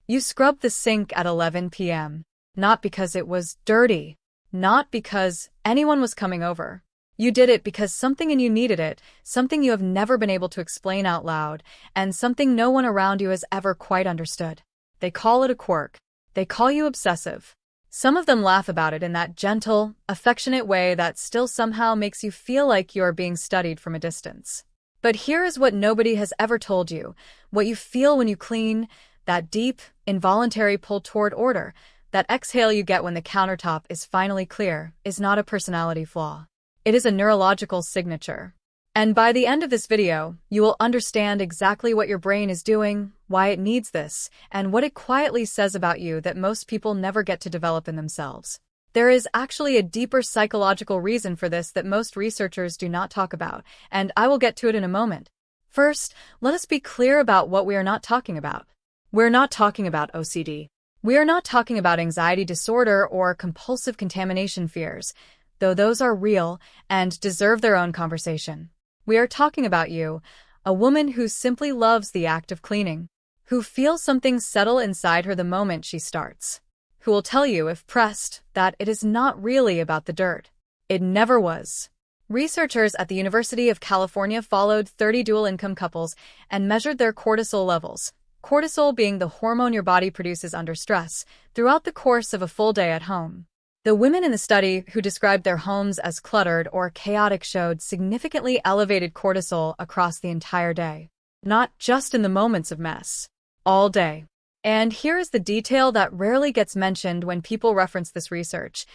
You scrubbed the sink at 11 p.m. Not because it was dirty. Not because anyone was coming over. You did it because something in you needed it, something you have never been able to explain out loud, and something no one around you has ever quite understood. They call it a quirk. They call you obsessive. Some of them laugh about it in that gentle, affectionate way that still somehow makes you feel like you are being studied from a distance. But here is what nobody has ever told you. What you feel when you clean, that deep, involuntary pull toward order, that exhale you get when the countertop is finally clear, is not a personality flaw. It is a neurological signature. And by the end of this video, you will understand exactly what your brain is doing, why it needs this, and what it quietly says about you that most people never get to develop in themselves. There is actually a deeper psychological reason for this that most researchers do not talk about, and I will get to it in a moment. First, let us be clear about what we are not talking about. We're not talking about OCD. We are not talking about anxiety disorder or compulsive contamination fears, though those are real and deserve their own conversation. We are talking about you, a woman who simply loves the act of cleaning, who feels something settle inside her the moment she starts, who will tell you, if pressed, that it is not really about the dirt. It never was. Researchers at the University of California followed 30 dual-income couples and measured their cortisol levels, cortisol being the hormone your body produces under stress, throughout the course of a full day at home. The women in the study who described their homes as cluttered or chaotic showed significantly elevated cortisol across the entire day. Not just in the moments of mess. All day. And here is the detail that rarely gets mentioned when people reference this research.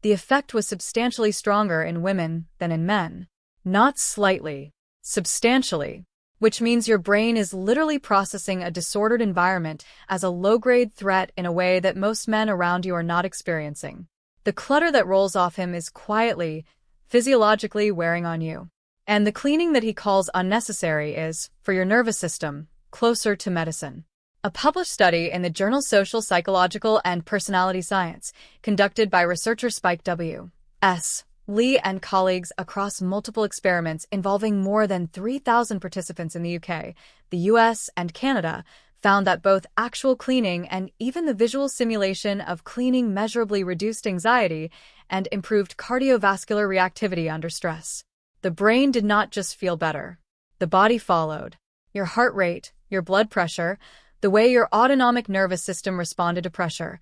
The effect was substantially stronger in women than in men. Not slightly. Substantially. Which means your brain is literally processing a disordered environment as a low-grade threat in a way that most men around you are not experiencing. The clutter that rolls off him is quietly, physiologically wearing on you. And the cleaning that he calls unnecessary is, for your nervous system, closer to medicine. A published study in the journal Social, Psychological, and Personality Science, conducted by researcher Spike W. S. Lee and colleagues across multiple experiments involving more than 3,000 participants in the UK, the US, and Canada, found that both actual cleaning and even the visual simulation of cleaning measurably reduced anxiety and improved cardiovascular reactivity under stress. The brain did not just feel better. The body followed. Your heart rate, your blood pressure, the way your autonomic nervous system responded to pressure,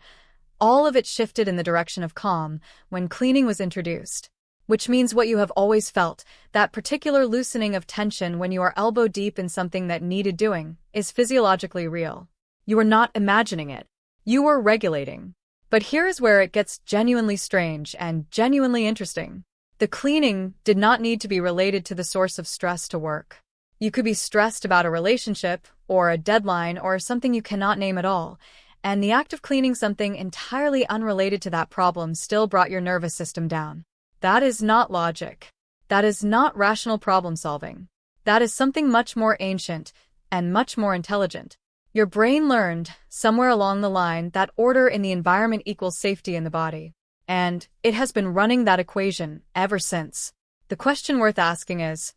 all of it shifted in the direction of calm when cleaning was introduced. Which means what you have always felt, that particular loosening of tension when you are elbow deep in something that needed doing, is physiologically real. You are not imagining it. You are regulating. But here is where it gets genuinely strange and genuinely interesting. The cleaning did not need to be related to the source of stress to work. You could be stressed about a relationship, or a deadline, or something you cannot name at all, and the act of cleaning something entirely unrelated to that problem still brought your nervous system down. That is not logic. That is not rational problem solving. That is something much more ancient and much more intelligent. Your brain learned, somewhere along the line, that order in the environment equals safety in the body. And it has been running that equation ever since. The question worth asking is,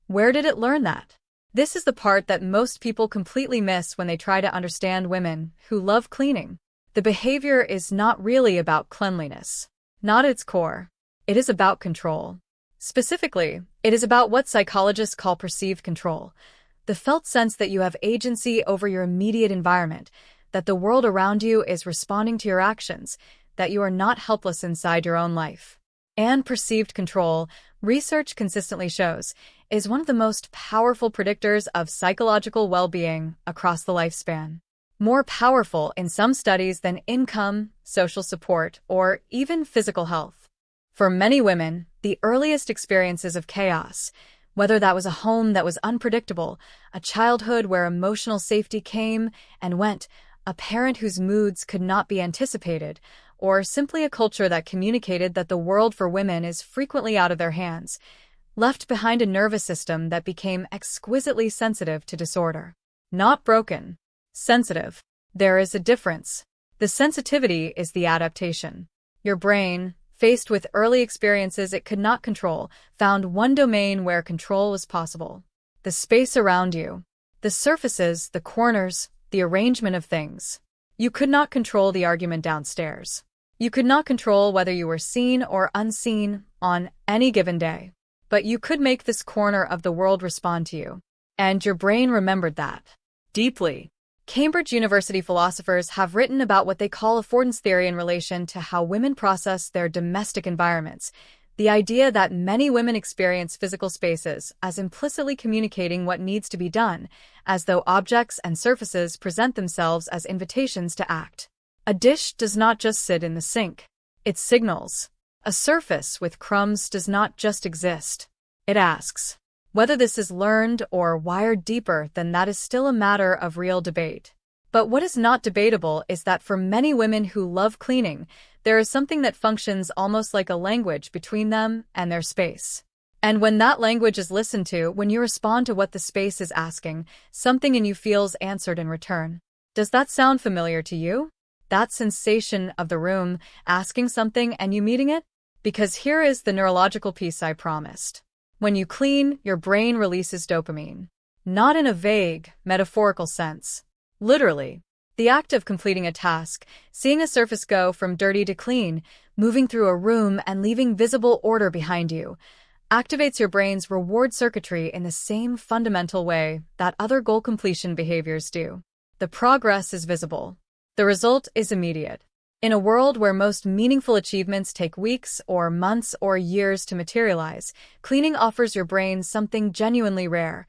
where did it learn that? This is the part that most people completely miss when they try to understand women who love cleaning. The behavior is not really about cleanliness. Not its core. It is about control. Specifically, it is about what psychologists call perceived control, the felt sense that you have agency over your immediate environment, that the world around you is responding to your actions, that you are not helpless inside your own life. And perceived control, research consistently shows, is one of the most powerful predictors of psychological well-being across the lifespan. More powerful in some studies than income, social support, or even physical health. For many women, the earliest experiences of chaos, whether that was a home that was unpredictable, a childhood where emotional safety came and went, a parent whose moods could not be anticipated, or simply a culture that communicated that the world for women is frequently out of their hands, left behind a nervous system that became exquisitely sensitive to disorder. Not broken. Sensitive. There is a difference. The sensitivity is the adaptation. Your brain, faced with early experiences it could not control, found one domain where control was possible. The space around you. The surfaces, the corners, the arrangement of things. You could not control the argument downstairs. You could not control whether you were seen or unseen on any given day. But you could make this corner of the world respond to you. And your brain remembered that. Deeply. Cambridge University philosophers have written about what they call affordance theory in relation to how women process their domestic environments. The idea that many women experience physical spaces as implicitly communicating what needs to be done, as though objects and surfaces present themselves as invitations to act. A dish does not just sit in the sink. It signals. A surface with crumbs does not just exist. It asks. Whether this is learned or wired deeper than that is still a matter of real debate. But what is not debatable is that for many women who love cleaning, there is something that functions almost like a language between them and their space. And when that language is listened to, when you respond to what the space is asking, something in you feels answered in return. Does that sound familiar to you? That sensation of the room asking something and you meeting it? Because here is the neurological piece I promised. When you clean, your brain releases dopamine. Not in a vague, metaphorical sense. Literally. The act of completing a task, seeing a surface go from dirty to clean, moving through a room and leaving visible order behind you, activates your brain's reward circuitry in the same fundamental way that other goal completion behaviors do. The progress is visible. The result is immediate. In a world where most meaningful achievements take weeks or months or years to materialize, cleaning offers your brain something genuinely rare.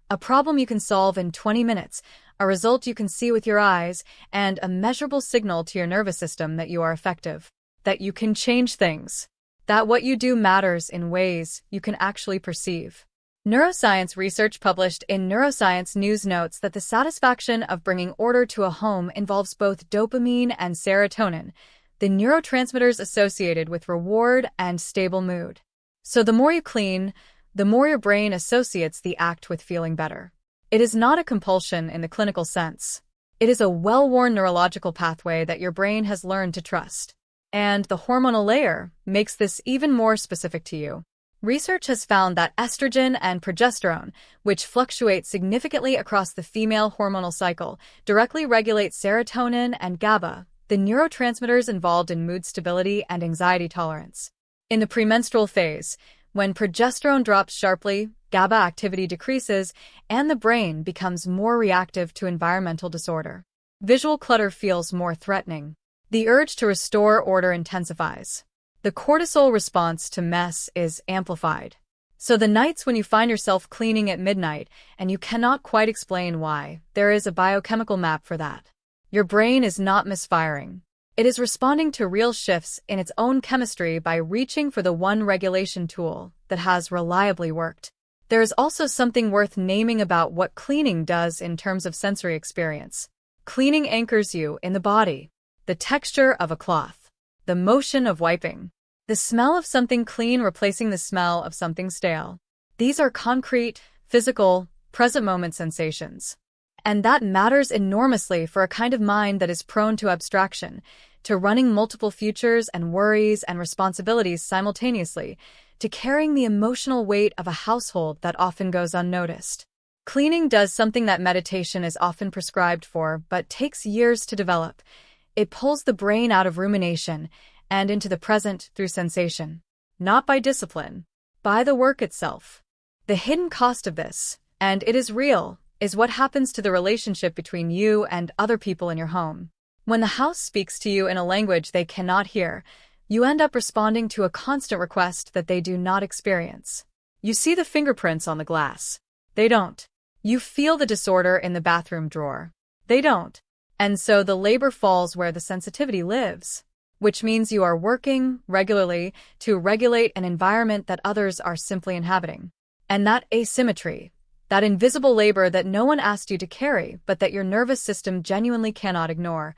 A problem you can solve in 20 minutes, a result you can see with your eyes, and a measurable signal to your nervous system that you are effective, that you can change things, that what you do matters in ways you can actually perceive. Neuroscience research published in Neuroscience News notes that the satisfaction of bringing order to a home involves both dopamine and serotonin, the neurotransmitters associated with reward and stable mood. So the more you clean, the more your brain associates the act with feeling better. It is not a compulsion in the clinical sense. It is a well-worn neurological pathway that your brain has learned to trust. And the hormonal layer makes this even more specific to you. Research has found that estrogen and progesterone, which fluctuate significantly across the female hormonal cycle, directly regulate serotonin and GABA, the neurotransmitters involved in mood stability and anxiety tolerance. In the premenstrual phase, when progesterone drops sharply, GABA activity decreases, and the brain becomes more reactive to environmental disorder. Visual clutter feels more threatening. The urge to restore order intensifies. The cortisol response to mess is amplified. So the nights when you find yourself cleaning at midnight and you cannot quite explain why, there is a biochemical map for that. Your brain is not misfiring. It is responding to real shifts in its own chemistry by reaching for the one regulation tool that has reliably worked. There is also something worth naming about what cleaning does in terms of sensory experience. Cleaning anchors you in the body. The texture of a cloth. The motion of wiping. The smell of something clean replacing the smell of something stale. These are concrete, physical, present moment sensations. And that matters enormously for a kind of mind that is prone to abstraction, to running multiple futures and worries and responsibilities simultaneously, to carrying the emotional weight of a household that often goes unnoticed. Cleaning does something that meditation is often prescribed for but takes years to develop. It pulls the brain out of rumination and into the present through sensation. Not by discipline, by the work itself. The hidden cost of this, and it is real, is what happens to the relationship between you and other people in your home. When the house speaks to you in a language they cannot hear, you end up responding to a constant request that they do not experience. You see the fingerprints on the glass. They don't. You feel the disorder in the bathroom drawer. They don't. And so the labor falls where the sensitivity lives, which means you are working regularly to regulate an environment that others are simply inhabiting. And that asymmetry, that invisible labor that no one asked you to carry but that your nervous system genuinely cannot ignore,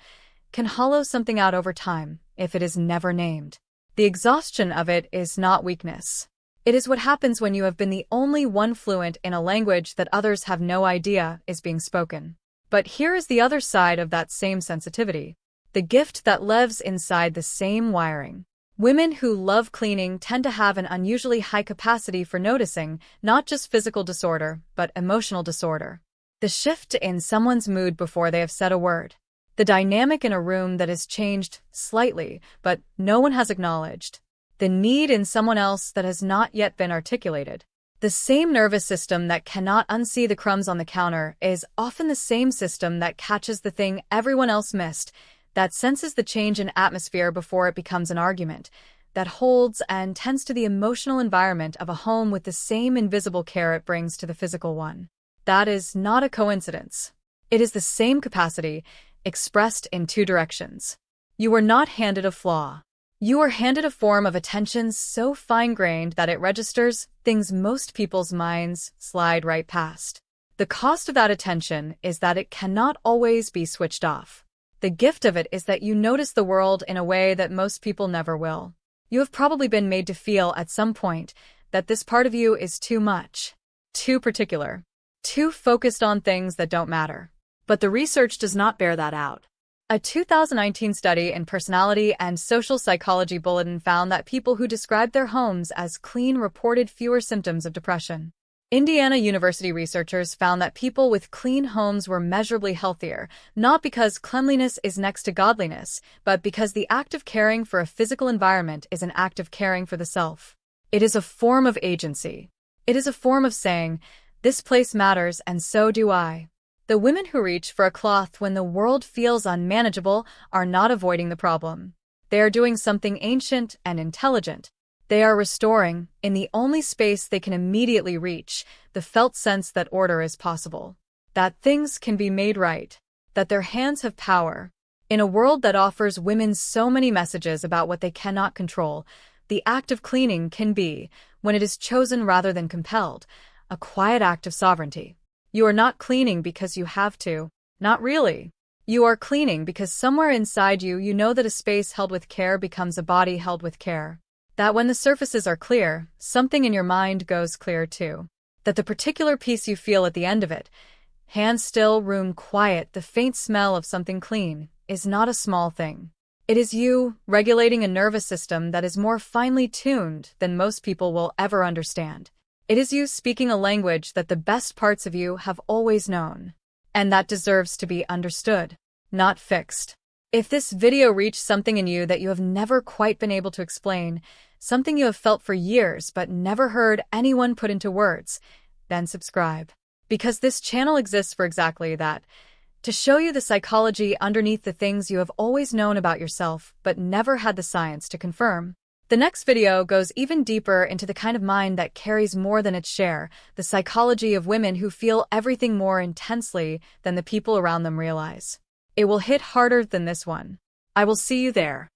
can hollow something out over time if it is never named. The exhaustion of it is not weakness. It is what happens when you have been the only one fluent in a language that others have no idea is being spoken. But here is the other side of that same sensitivity. The gift that lives inside the same wiring. Women who love cleaning tend to have an unusually high capacity for noticing not just physical disorder, but emotional disorder. The shift in someone's mood before they have said a word. The dynamic in a room that has changed slightly, but no one has acknowledged. The need in someone else that has not yet been articulated. The same nervous system that cannot unsee the crumbs on the counter is often the same system that catches the thing everyone else missed, that senses the change in atmosphere before it becomes an argument, that holds and tends to the emotional environment of a home with the same invisible care it brings to the physical one. That is not a coincidence. It is the same capacity, expressed in two directions. You were not handed a flaw. You are handed a form of attention so fine-grained that it registers things most people's minds slide right past. The cost of that attention is that it cannot always be switched off. The gift of it is that you notice the world in a way that most people never will. You have probably been made to feel at some point that this part of you is too much, too particular, too focused on things that don't matter. But the research does not bear that out. A 2019 study in Personality and Social Psychology Bulletin found that people who described their homes as clean reported fewer symptoms of depression. Indiana University researchers found that people with clean homes were measurably healthier, not because cleanliness is next to godliness, but because the act of caring for a physical environment is an act of caring for the self. It is a form of agency. It is a form of saying, "This place matters and so do I." The women who reach for a cloth when the world feels unmanageable are not avoiding the problem. They are doing something ancient and intelligent. They are restoring, in the only space they can immediately reach, the felt sense that order is possible, that things can be made right, that their hands have power. In a world that offers women so many messages about what they cannot control, the act of cleaning can be, when it is chosen rather than compelled, a quiet act of sovereignty. You are not cleaning because you have to. Not really. You are cleaning because somewhere inside you, you know that a space held with care becomes a body held with care. That when the surfaces are clear, something in your mind goes clear too. That the particular peace you feel at the end of it, hands still, room quiet, the faint smell of something clean, is not a small thing. It is you regulating a nervous system that is more finely tuned than most people will ever understand. It is you speaking a language that the best parts of you have always known, and that deserves to be understood, not fixed. If this video reached something in you that you have never quite been able to explain, something you have felt for years but never heard anyone put into words, then subscribe. Because this channel exists for exactly that, to show you the psychology underneath the things you have always known about yourself but never had the science to confirm. The next video goes even deeper into the kind of mind that carries more than its share, the psychology of women who feel everything more intensely than the people around them realize. It will hit harder than this one. I will see you there.